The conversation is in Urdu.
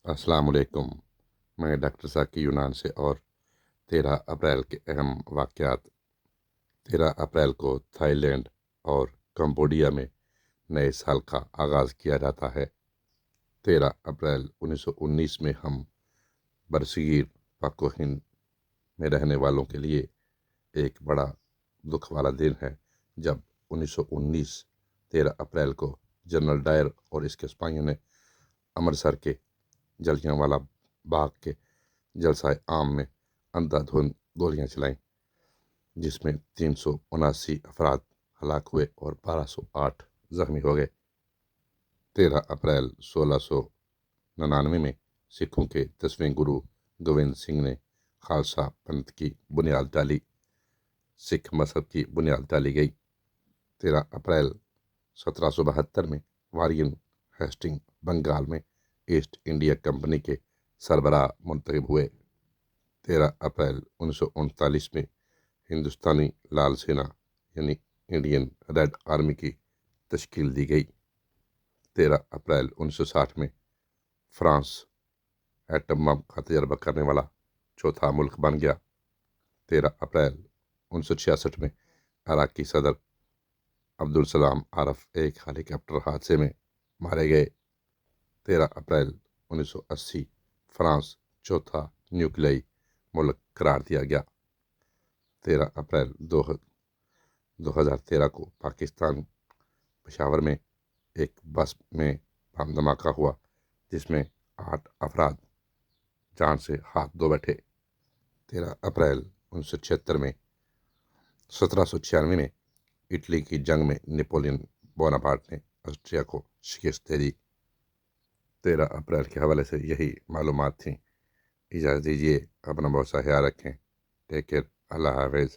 السلام علیکم۔ میں ڈاکٹر ذاکی یونان سے، اور 13 اپریل کے اہم واقعات۔ 13 اپریل کو تھائی لینڈ اور کمبوڈیا میں نئے سال کا آغاز کیا جاتا ہے۔ 13 اپریل 1919 میں ہم برصغیر پاک و ہند میں رہنے والوں کے لیے ایک بڑا دکھ والا دن ہے، جب 1919 13 اپریل کو جنرل ڈائر اور اس کے سپاہیوں نے امرتسر کے جلیانوالہ باغ کے جلسہ عام میں اندھا دھند گولیاں چلائیں، جس میں 379 افراد ہلاک ہوئے اور 1208 زخمی ہو گئے۔ 13 اپریل 1699 میں سکھوں کے 10ویں گرو گوبند سنگھ نے خالصہ پنتھ کی بنیاد ڈالی۔ سکھ مذہب کی بنیاد ڈالی گئی۔ 13 اپریل 1772 میں وارین ہیسٹنگ بنگال میں ایسٹ انڈیا کمپنی کے سربراہ منتخب ہوئے۔ 13 اپریل 1939 میں ہندوستانی لال سینا یعنی انڈین ریڈ آرمی کی تشکیل دی گئی۔ 13 اپریل 1960 میں فرانس ایٹم بم کا تجربہ کرنے والا چوتھا ملک بن گیا۔ 13 اپریل 1966 میں عراقی صدر عبدالسلام عارف ایک ہیلی کاپٹر حادثے میں مارے گئے۔ 13 اپریل 1980 فرانس چوتھا نیوکلیائی ملک قرار دیا گیا۔ 13 اپریل 2013 کو پاکستان پشاور میں ایک بس میں بم دھماکہ ہوا، جس میں 8 افراد جان سے ہاتھ دھو بیٹھے۔ 13 اپریل 1976 میں 1796 میں اٹلی کی جنگ میں نیپولین بوناپارٹ نے آسٹریا کو شکست دے دی۔ 13 اپریل کے حوالے سے یہی معلومات تھیں۔ اجازت دیجیے، اپنا بہت سا خیال رکھیں۔ ٹیک کیئر، اللہ حافظ۔